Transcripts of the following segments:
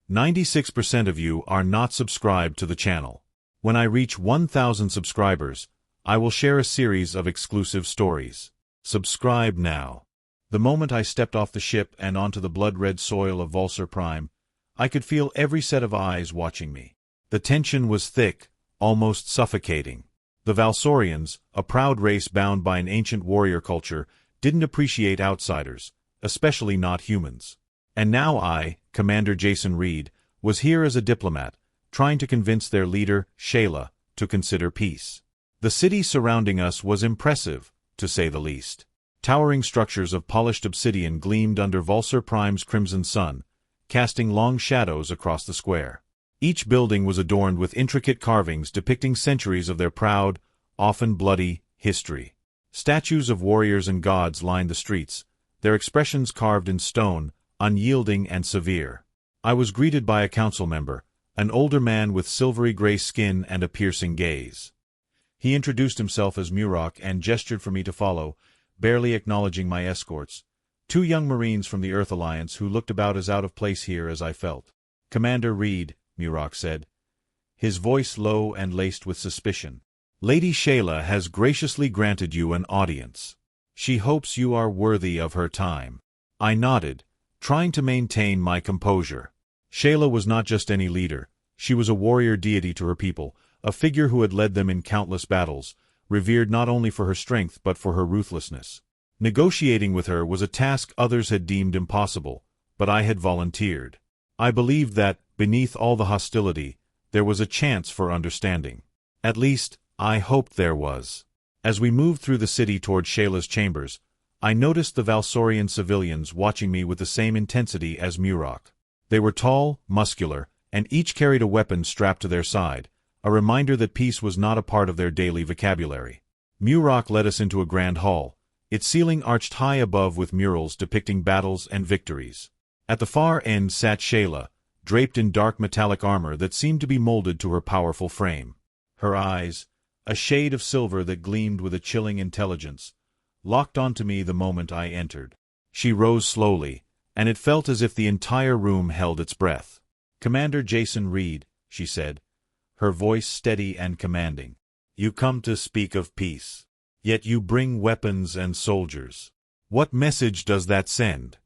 96% of you are not subscribed to the channel. When I reach 1,000 subscribers, I will share a series of exclusive stories. Subscribe now. The moment I stepped off the ship and onto the blood-red soil of Vulsar Prime, I could feel every set of eyes watching me. The tension was thick, almost suffocating. The Valsorians, a proud race bound by an ancient warrior culture, didn't appreciate outsiders, especially not humans. And now I, Commander Jason Reed, was here as a diplomat, trying to convince their leader, Shayla, to consider peace. The city surrounding us was impressive, to say the least. Towering structures of polished obsidian gleamed under Vulsar Prime's crimson sun, casting long shadows across the square. Each building was adorned with intricate carvings depicting centuries of their proud, often bloody, history. Statues of warriors and gods lined the streets, their expressions carved in stone, unyielding and severe. I was greeted by a council member, an older man with silvery gray skin and a piercing gaze. He introduced himself as Murok and gestured for me to follow, barely acknowledging my escorts, 2 young Marines from the Earth Alliance who looked about as out of place here as I felt. "Commander Reed," Murok said, his voice low and laced with suspicion. "Lady Shayla has graciously granted you an audience. She hopes you are worthy of her time." I nodded, trying to maintain my composure. Shayla was not just any leader. She was a warrior deity to her people, a figure who had led them in countless battles, revered not only for her strength but for her ruthlessness. Negotiating with her was a task others had deemed impossible, but I had volunteered. I believed that, beneath all the hostility, there was a chance for understanding. At least, I hoped there was. As we moved through the city toward Shayla's chambers, I noticed the Valsorian civilians watching me with the same intensity as Murok. They were tall, muscular, and each carried a weapon strapped to their side, a reminder that peace was not a part of their daily vocabulary. Murok led us into a grand hall, its ceiling arched high above with murals depicting battles and victories. At the far end sat Shayla, draped in dark metallic armor that seemed to be molded to her powerful frame. Her eyes, a shade of silver that gleamed with a chilling intelligence, locked onto me the moment I entered. She rose slowly, and it felt as if the entire room held its breath. "Commander Jason Reed," she said, her voice steady and commanding. "You come to speak of peace. Yet you bring weapons and soldiers. What message does that send?"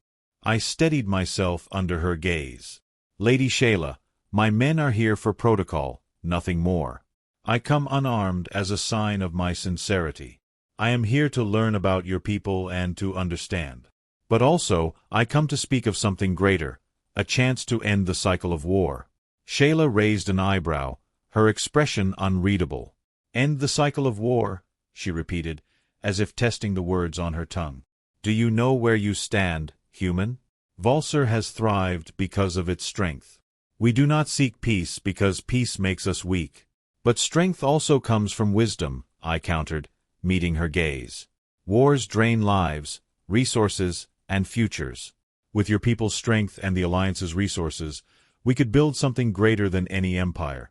I steadied myself under her gaze. "Lady Shayla, my men are here for protocol, nothing more. I come unarmed as a sign of my sincerity. I am here to learn about your people and to understand. But also, I come to speak of something greater, a chance to end the cycle of war." Shayla raised an eyebrow, her expression unreadable. "End the cycle of war," she repeated, as if testing the words on her tongue. "Do you know where you stand, human? Vulsar has thrived because of its strength. We do not seek peace because peace makes us weak. But strength also comes from wisdom," I countered, meeting her gaze. "Wars drain lives, resources, and futures. With your people's strength and the Alliance's resources, we could build something greater than any empire.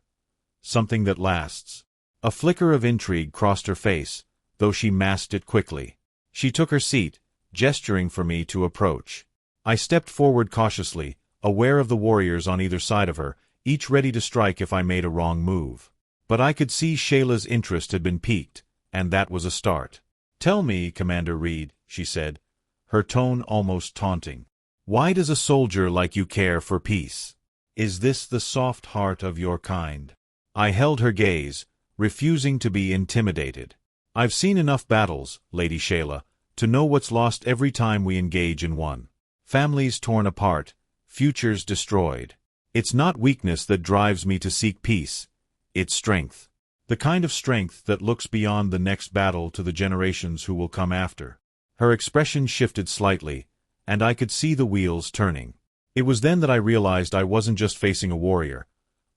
Something that lasts." A flicker of intrigue crossed her face, though she masked it quickly. She took her seat, gesturing for me to approach. I stepped forward cautiously, aware of the warriors on either side of her, each ready to strike if I made a wrong move. But I could see Shayla's interest had been piqued, and that was a start. "Tell me, Commander Reed," she said, her tone almost taunting. "Why does a soldier like you care for peace? Is this the soft heart of your kind?" I held her gaze, refusing to be intimidated. "I've seen enough battles, Lady Shayla, to know what's lost every time we engage in one. Families torn apart, futures destroyed. It's not weakness that drives me to seek peace. It's strength. The kind of strength that looks beyond the next battle to the generations who will come after." Her expression shifted slightly, and I could see the wheels turning. It was then that I realized I wasn't just facing a warrior.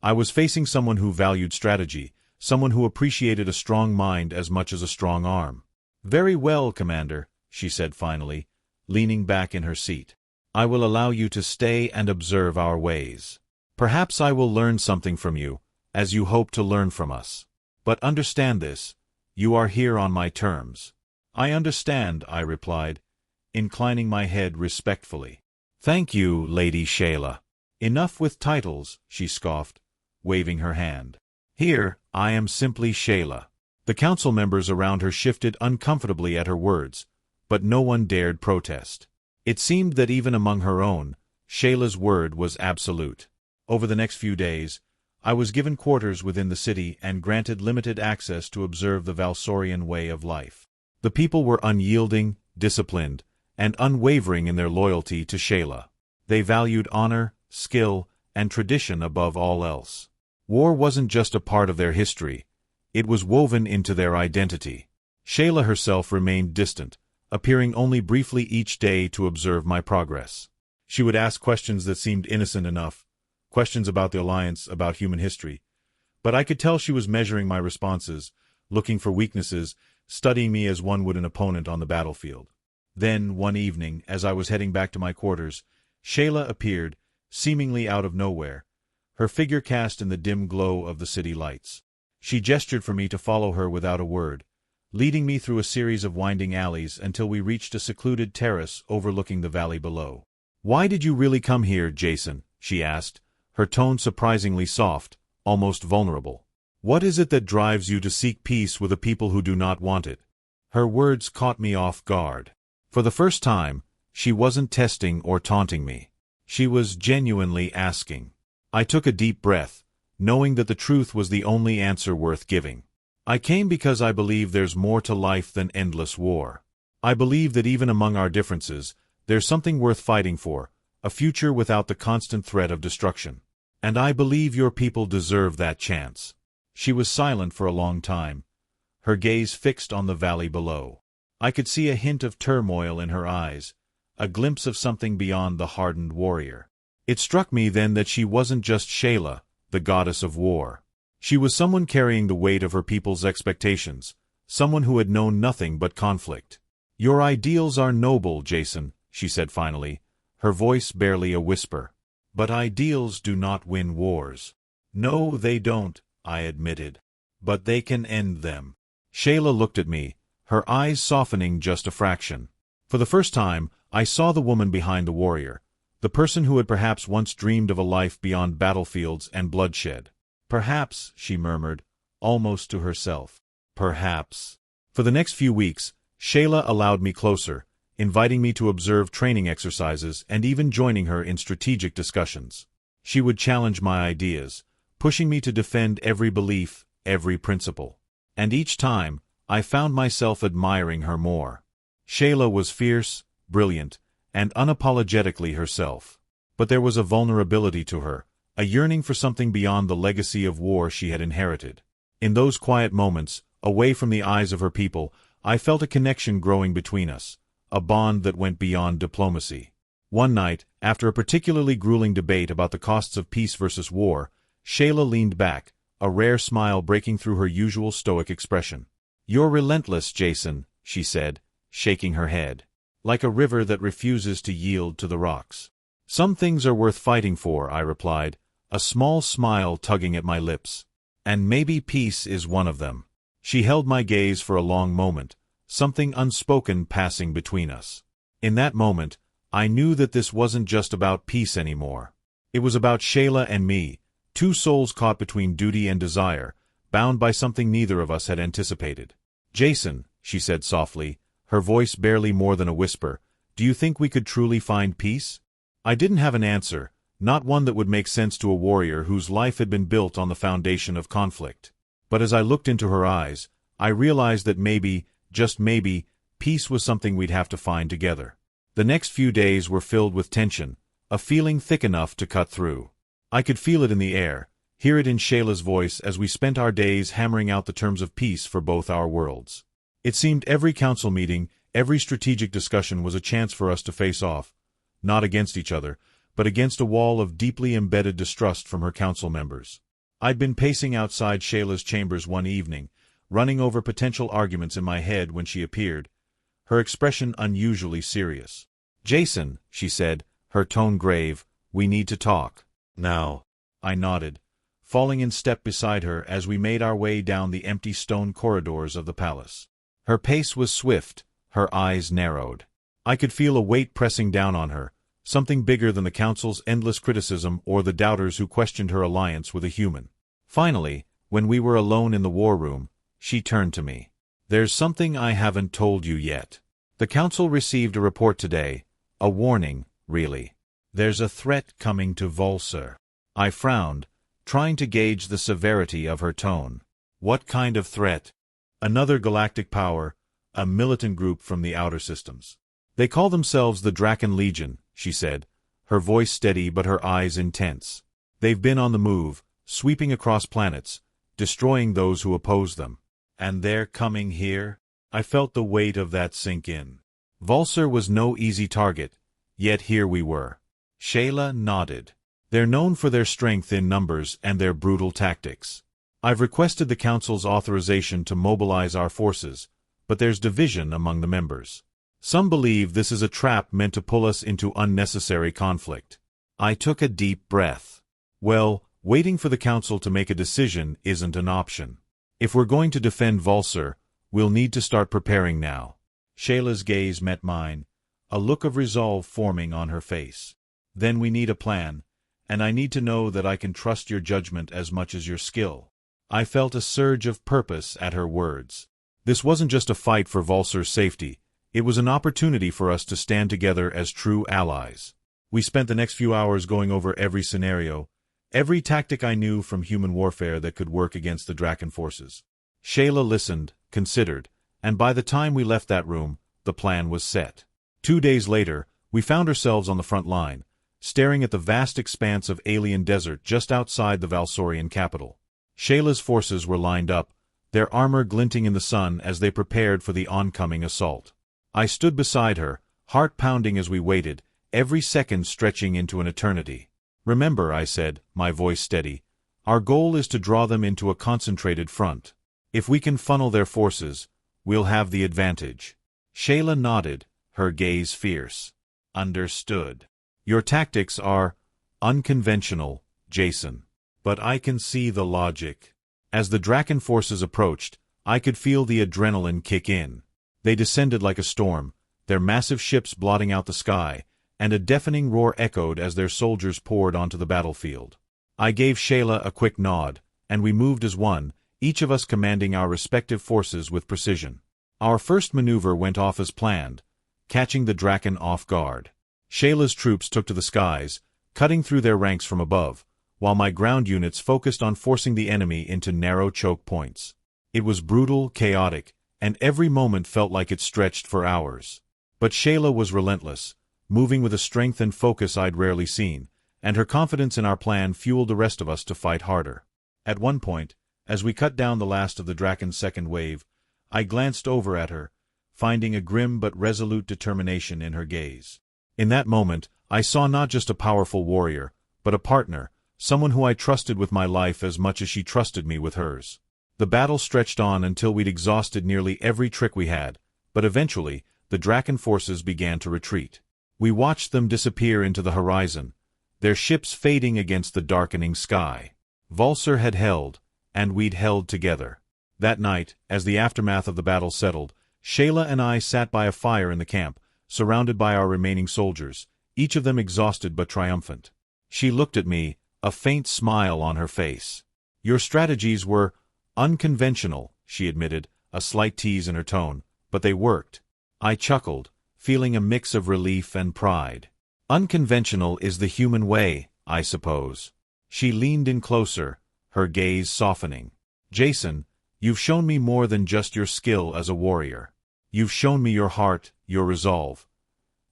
I was facing someone who valued strategy, someone who appreciated a strong mind as much as a strong arm. "Very well, Commander," she said finally, leaning back in her seat. "I will allow you to stay and observe our ways. Perhaps I will learn something from you, as you hope to learn from us. But understand this, you are here on my terms." "I understand," I replied, inclining my head respectfully. "Thank you, Lady Shayla." Enough with titles, she scoffed, waving her hand. Here, I am simply Shayla. The council members around her shifted uncomfortably at her words, but no one dared protest. It seemed that even among her own, Shayla's word was absolute. Over the next few days, I was given quarters within the city and granted limited access to observe the Valsorian way of life. The people were unyielding, disciplined, and unwavering in their loyalty to Shayla. They valued honor, skill, and tradition above all else. War wasn't just a part of their history, it was woven into their identity. Shayla herself remained distant, appearing only briefly each day to observe my progress. She would ask questions that seemed innocent enough, questions about the Alliance, about human history. But I could tell she was measuring my responses, looking for weaknesses, studying me as one would an opponent on the battlefield. Then, one evening, as I was heading back to my quarters, Shayla appeared, seemingly out of nowhere, her figure cast in the dim glow of the city lights. She gestured for me to follow her without a word, leading me through a series of winding alleys until we reached a secluded terrace overlooking the valley below. "Why did you really come here, Jason?" she asked, her tone surprisingly soft, almost vulnerable. "What is it that drives you to seek peace with a people who do not want it?" Her words caught me off guard. For the first time, she wasn't testing or taunting me. She was genuinely asking. I took a deep breath, knowing that the truth was the only answer worth giving. "I came because I believe there's more to life than endless war. I believe that even among our differences, there's something worth fighting for, a future without the constant threat of destruction. And I believe your people deserve that chance." She was silent for a long time, her gaze fixed on the valley below. I could see a hint of turmoil in her eyes, a glimpse of something beyond the hardened warrior. It struck me then that she wasn't just Shayla, the goddess of war. She was someone carrying the weight of her people's expectations, someone who had known nothing but conflict. "Your ideals are noble, Jason," she said finally, her voice barely a whisper. "But ideals do not win wars." "No, they don't," I admitted. "But they can end them." Shayla looked at me, her eyes softening just a fraction. For the first time, I saw the woman behind the warrior, the person who had perhaps once dreamed of a life beyond battlefields and bloodshed. "Perhaps," she murmured, almost to herself. "Perhaps." For the next few weeks, Shayla allowed me closer, inviting me to observe training exercises and even joining her in strategic discussions. She would challenge my ideas, pushing me to defend every belief, every principle. And each time, I found myself admiring her more. Shayla was fierce, brilliant, and unapologetically herself. But there was a vulnerability to her, a yearning for something beyond the legacy of war she had inherited. In those quiet moments, away from the eyes of her people, I felt a connection growing between us, a bond that went beyond diplomacy. One night, after a particularly grueling debate about the costs of peace versus war, Shayla leaned back, a rare smile breaking through her usual stoic expression. "You're relentless, Jason," she said, shaking her head. "Like a river that refuses to yield to the rocks." "Some things are worth fighting for," I replied, a small smile tugging at my lips. "And maybe peace is one of them." She held my gaze for a long moment, something unspoken passing between us. In that moment, I knew that this wasn't just about peace anymore. It was about Shayla and me, two souls caught between duty and desire, bound by something neither of us had anticipated. "Jason," she said softly, her voice barely more than a whisper, "do you think we could truly find peace?" I didn't have an answer, not one that would make sense to a warrior whose life had been built on the foundation of conflict. But as I looked into her eyes, I realized that maybe, just maybe, peace was something we'd have to find together. The next few days were filled with tension, a feeling thick enough to cut through. I could feel it in the air, hear it in Shayla's voice as we spent our days hammering out the terms of peace for both our worlds. It seemed every council meeting, every strategic discussion was a chance for us to face off, not against each other, but against a wall of deeply embedded distrust from her council members. I'd been pacing outside Shayla's chambers one evening, running over potential arguments in my head when she appeared, her expression unusually serious. "Jason," she said, her tone grave, "we need to talk." "Now." I nodded, falling in step beside her as we made our way down the empty stone corridors of the palace. Her pace was swift, her eyes narrowed. I could feel a weight pressing down on her, something bigger than the Council's endless criticism or the doubters who questioned her alliance with a human. Finally, when we were alone in the war room, she turned to me. "There's something I haven't told you yet. The Council received a report today, a warning, really. There's a threat coming to Volsur." I frowned, trying to gauge the severity of her tone. "What kind of threat?" "Another galactic power, a militant group from the outer systems. They call themselves the Draken Legion," she said, her voice steady but her eyes intense. "They've been on the move, sweeping across planets, destroying those who oppose them. And they're coming here?" I felt the weight of that sink in. Volsur was no easy target, yet here we were. Shayla nodded. "They're known for their strength in numbers and their brutal tactics. I've requested the Council's authorization to mobilize our forces, but there's division among the members. Some believe this is a trap meant to pull us into unnecessary conflict." I took a deep breath. Well, waiting for the Council to make a decision isn't an option. If we're going to defend Volsur, we'll need to start preparing now. Shayla's gaze met mine, a look of resolve forming on her face. "Then we need a plan, and I need to know that I can trust your judgment as much as your skill." I felt a surge of purpose at her words. This wasn't just a fight for Volsur's safety, it was an opportunity for us to stand together as true allies. We spent the next few hours going over every scenario, every tactic I knew from human warfare that could work against the Draken forces. Shayla listened, considered, and by the time we left that room, the plan was set. 2 days later, we found ourselves on the front line, staring at the vast expanse of alien desert just outside the Valsorian capital. Shayla's forces were lined up, their armor glinting in the sun as they prepared for the oncoming assault. I stood beside her, heart pounding as we waited, every second stretching into an eternity. "Remember," I said, my voice steady, "our goal is to draw them into a concentrated front. If we can funnel their forces, we'll have the advantage." Shayla nodded, her gaze fierce. "Understood. Your tactics are unconventional, Jason. But I can see the logic." As the Draken forces approached, I could feel the adrenaline kick in. They descended like a storm, their massive ships blotting out the sky, and a deafening roar echoed as their soldiers poured onto the battlefield. I gave Shayla a quick nod, and we moved as one, each of us commanding our respective forces with precision. Our first maneuver went off as planned, catching the Draken off guard. Shayla's troops took to the skies, cutting through their ranks from above, while my ground units focused on forcing the enemy into narrow choke points. It was brutal, chaotic, and every moment felt like it stretched for hours. But Shayla was relentless, moving with a strength and focus I'd rarely seen, and her confidence in our plan fueled the rest of us to fight harder. At one point, as we cut down the last of the Draken's second wave, I glanced over at her, finding a grim but resolute determination in her gaze. In that moment, I saw not just a powerful warrior, but a partner, someone who I trusted with my life as much as she trusted me with hers. The battle stretched on until we'd exhausted nearly every trick we had, but eventually, the Draken forces began to retreat. We watched them disappear into the horizon, their ships fading against the darkening sky. Volsur had held, and we'd held together. That night, as the aftermath of the battle settled, Shayla and I sat by a fire in the camp, surrounded by our remaining soldiers, each of them exhausted but triumphant. She looked at me, a faint smile on her face. "Your strategies were unconventional," she admitted, a slight tease in her tone, "but they worked." I chuckled, feeling a mix of relief and pride. "Unconventional is the human way, I suppose." She leaned in closer, her gaze softening. "Jason, you've shown me more than just your skill as a warrior. You've shown me your heart, your resolve.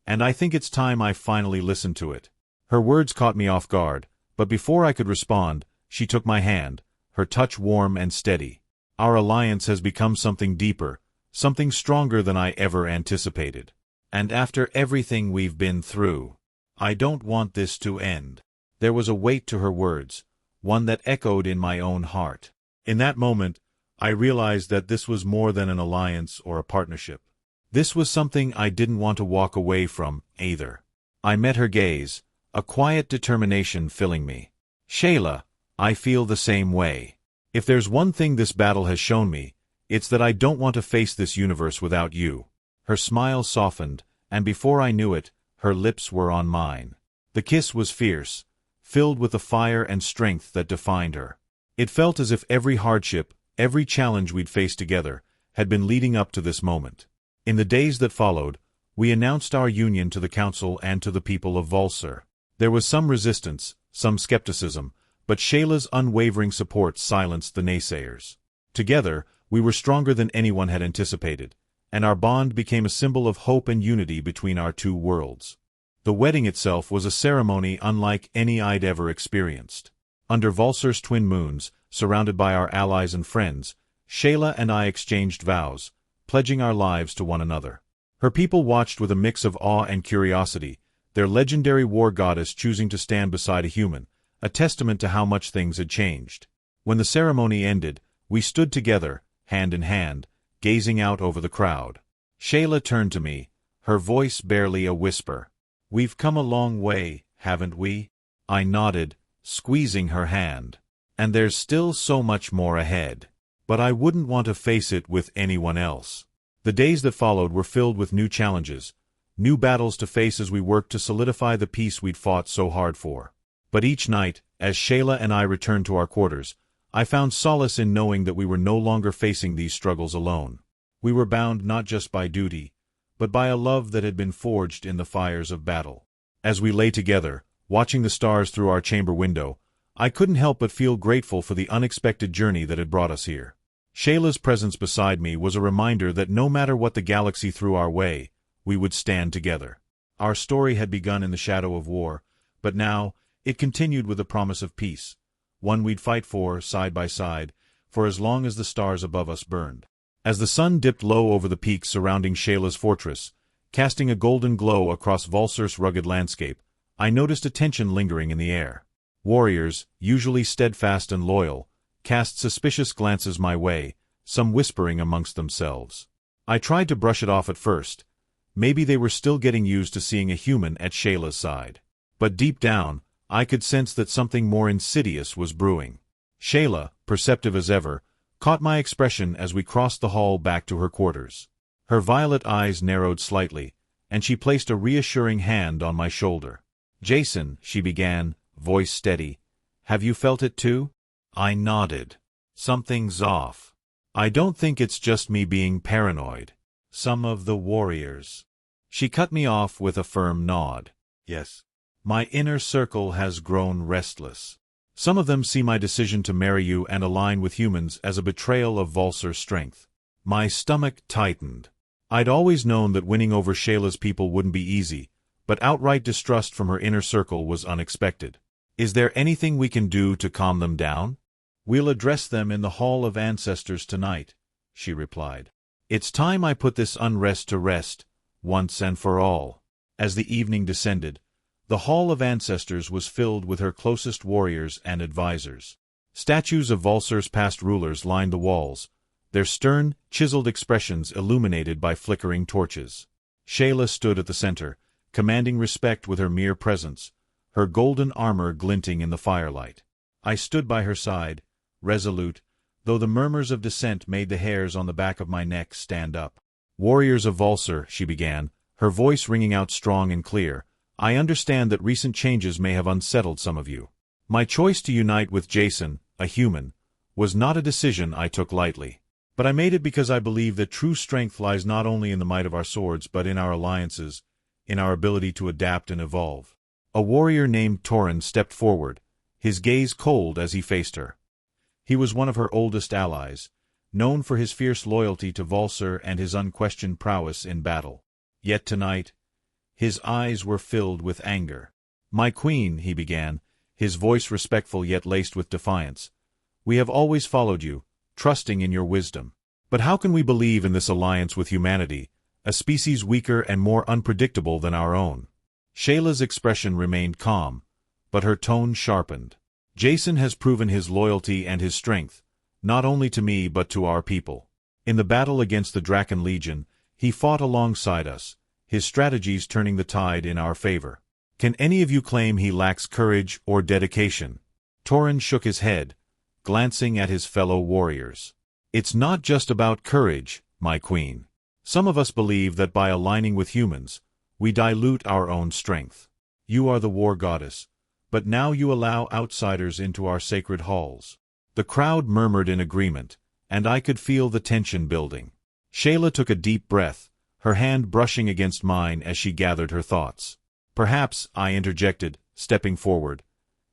And I think it's time I finally listened to it." Her words caught me off guard, but before I could respond, she took my hand, her touch warm and steady. "Our alliance has become something deeper, something stronger than I ever anticipated. And after everything we've been through, I don't want this to end." There was a weight to her words, one that echoed in my own heart. In that moment, I realized that this was more than an alliance or a partnership. This was something I didn't want to walk away from, either. I met her gaze, a quiet determination filling me. "Shayla, I feel the same way. If there's one thing this battle has shown me, it's that I don't want to face this universe without you." Her smile softened, and before I knew it, Her lips were on mine. The kiss was fierce, filled with the fire and strength that defined her. It felt as if every hardship, every challenge we'd faced together, had been leading up to this moment. In the days that followed, we announced our union to the Council and to the people of Volsur. There was some resistance, some skepticism, but Shayla's unwavering support silenced the naysayers. Together, we were stronger than anyone had anticipated, and our bond became a symbol of hope and unity between our two worlds. The wedding itself was a ceremony unlike any I'd ever experienced. Under Volsur's twin moons, surrounded by our allies and friends, Shayla and I exchanged vows, pledging our lives to one another. Her people watched with a mix of awe and curiosity, their legendary war goddess choosing to stand beside a human, a testament to how much things had changed. When the ceremony ended, we stood together, hand in hand, gazing out over the crowd. Shayla turned to me, her voice barely a whisper. "We've come a long way, haven't we?" I nodded, squeezing her hand. "And there's still so much more ahead. But I wouldn't want to face it with anyone else." The days that followed were filled with new challenges, new battles to face as we worked to solidify the peace we'd fought so hard for. But each night, as Shayla and I returned to our quarters, I found solace in knowing that we were no longer facing these struggles alone. We were bound not just by duty, but by a love that had been forged in the fires of battle. As we lay together, watching the stars through our chamber window, I couldn't help but feel grateful for the unexpected journey that had brought us here. Shayla's presence beside me was a reminder that no matter what the galaxy threw our way, we would stand together. Our story had begun in the shadow of war, but now, it continued with the promise of peace, one we'd fight for, side by side, for as long as the stars above us burned. As the sun dipped low over the peaks surrounding Shayla's fortress, casting a golden glow across Volsur's rugged landscape, I noticed a tension lingering in the air. Warriors, usually steadfast and loyal, cast suspicious glances my way, some whispering amongst themselves. I tried to brush it off at first. Maybe they were still getting used to seeing a human at Shayla's side. But deep down, I could sense that something more insidious was brewing. Shayla, perceptive as ever, caught my expression as we crossed the hall back to her quarters. Her violet eyes narrowed slightly, and she placed a reassuring hand on my shoulder. "Jason," she began, voice steady, "have you felt it too?" I nodded. "Something's off. I don't think it's just me being paranoid. Some of the warriors." She cut me off with a firm nod. "Yes. My inner circle has grown restless. Some of them see my decision to marry you and align with humans as a betrayal of Volsur's strength." My stomach tightened. I'd always known that winning over Shayla's people wouldn't be easy, but outright distrust from her inner circle was unexpected. "Is there anything we can do to calm them down?" "We'll address them in the Hall of Ancestors tonight," she replied. "It's time I put this unrest to rest, once and for all." As the evening descended, the Hall of Ancestors was filled with her closest warriors and advisors. Statues of Volsur's past rulers lined the walls, their stern, chiseled expressions illuminated by flickering torches. Shayla stood at the center, commanding respect with her mere presence, her golden armor glinting in the firelight. I stood by her side, resolute, though the murmurs of dissent made the hairs on the back of my neck stand up. "Warriors of Volsur," she began, her voice ringing out strong and clear, "I understand that recent changes may have unsettled some of you. My choice to unite with Jason, a human, was not a decision I took lightly. But I made it because I believe that true strength lies not only in the might of our swords but in our alliances, in our ability to adapt and evolve." A warrior named Torin stepped forward, his gaze cold as he faced her. He was one of her oldest allies, known for his fierce loyalty to Volsur and his unquestioned prowess in battle. Yet tonight, his eyes were filled with anger. "My queen," he began, his voice respectful yet laced with defiance, "we have always followed you, trusting in your wisdom. But how can we believe in this alliance with humanity, a species weaker and more unpredictable than our own?" Shayla's expression remained calm, but her tone sharpened. "Jason has proven his loyalty and his strength, not only to me but to our people. In the battle against the Draken Legion, he fought alongside us, his strategies turning the tide in our favor. Can any of you claim he lacks courage or dedication?" Torin shook his head, glancing at his fellow warriors. "It's not just about courage, my queen. Some of us believe that by aligning with humans, We dilute our own strength. You are the war goddess, but now you allow outsiders into our sacred halls." The crowd murmured in agreement, and I could feel the tension building. Shayla took a deep breath, her hand brushing against mine as she gathered her thoughts. "Perhaps," I interjected, stepping forward,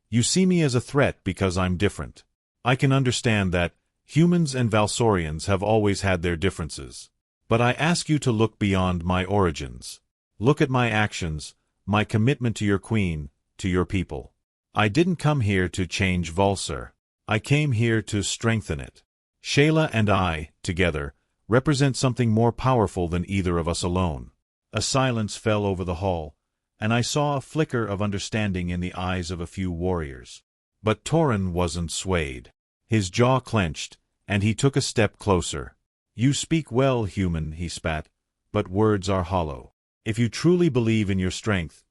"you see me as a threat because I'm different. I can understand that. Humans and Valsorians have always had their differences. But I ask you to look beyond my origins. Look at my actions, my commitment to your queen, to your people. I didn't come here to change Valsor. I came here to strengthen it. Shayla and I, together, represent something more powerful than either of us alone." A silence fell over the hall, and I saw a flicker of understanding in the eyes of a few warriors. But Torin wasn't swayed. His jaw clenched, and he took a step closer. "You speak well, human," he spat, "but words are hollow. If you truly believe in your strength,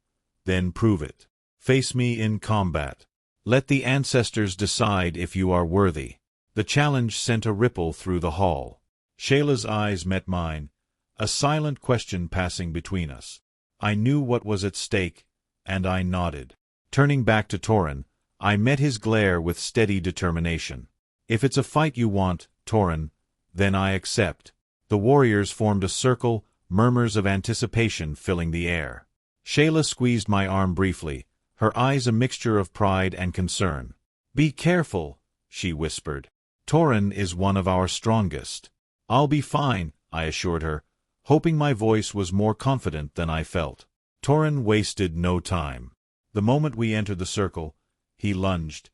then prove it. Face me in combat. Let the ancestors decide if you are worthy." The challenge sent a ripple through the hall. Shayla's eyes met mine, a silent question passing between us. I knew what was at stake, and I nodded. Turning back to Torin, I met his glare with steady determination. "If it's a fight you want, Torin, then I accept." The warriors formed a circle, murmurs of anticipation filling the air. Shayla squeezed my arm briefly, her eyes a mixture of pride and concern. "Be careful," she whispered. "Torin is one of our strongest." "I'll be fine," I assured her, hoping my voice was more confident than I felt. Torin wasted no time. The moment we entered the circle, he lunged,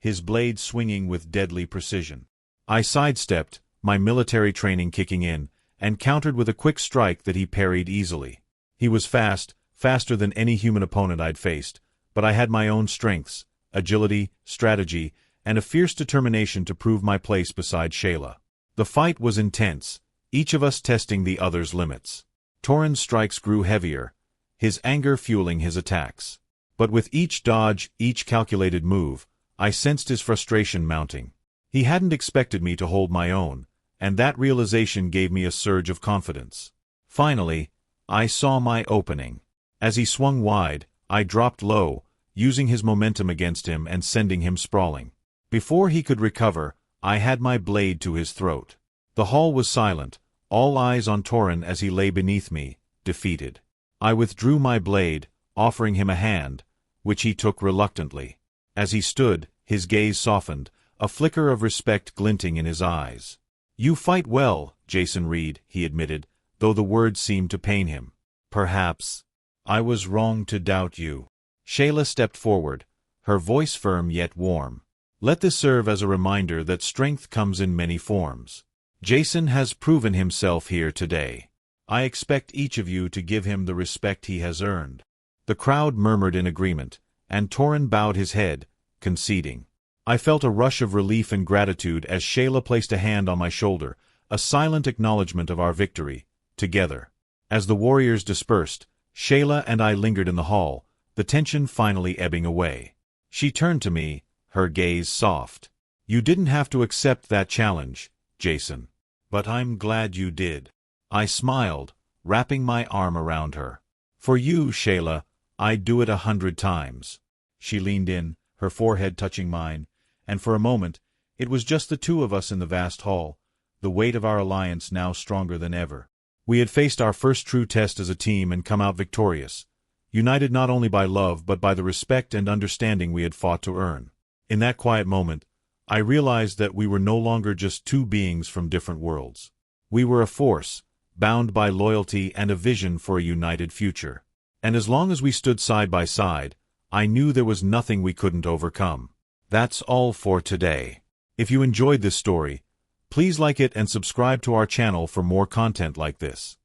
his blade swinging with deadly precision. I sidestepped, my military training kicking in, and countered with a quick strike that he parried easily. He was fast, faster than any human opponent I'd faced, but I had my own strengths, agility, strategy, and a fierce determination to prove my place beside Shayla. The fight was intense, each of us testing the other's limits. Torin's strikes grew heavier, his anger fueling his attacks. But with each dodge, each calculated move, I sensed his frustration mounting. He hadn't expected me to hold my own, and that realization gave me a surge of confidence. Finally, I saw my opening. As he swung wide, I dropped low, using his momentum against him and sending him sprawling. Before he could recover, I had my blade to his throat. The hall was silent, all eyes on Torin as he lay beneath me, defeated. I withdrew my blade, offering him a hand, which he took reluctantly. As he stood, his gaze softened, a flicker of respect glinting in his eyes. "You fight well, Jason Reed," he admitted, though the words seemed to pain him. "Perhaps. I was wrong to doubt you." Shayla stepped forward, her voice firm yet warm. "Let this serve as a reminder that strength comes in many forms. Jason has proven himself here today. I expect each of you to give him the respect he has earned." The crowd murmured in agreement, and Torin bowed his head, conceding. I felt a rush of relief and gratitude as Shayla placed a hand on my shoulder, a silent acknowledgement of our victory, together. As the warriors dispersed, Shayla and I lingered in the hall, the tension finally ebbing away. She turned to me, her gaze soft. "You didn't have to accept that challenge, Jason. But I'm glad you did." I smiled, wrapping my arm around her. "For you, Shayla, I'd do it 100 times. She leaned in, her forehead touching mine, and for a moment, it was just the two of us in the vast hall, the weight of our alliance now stronger than ever. We had faced our first true test as a team and come out victorious, united not only by love but by the respect and understanding we had fought to earn. In that quiet moment, I realized that we were no longer just two beings from different worlds. We were a force, bound by loyalty and a vision for a united future. And as long as we stood side by side, I knew there was nothing we couldn't overcome. That's all for today. If you enjoyed this story, please like it and subscribe to our channel for more content like this.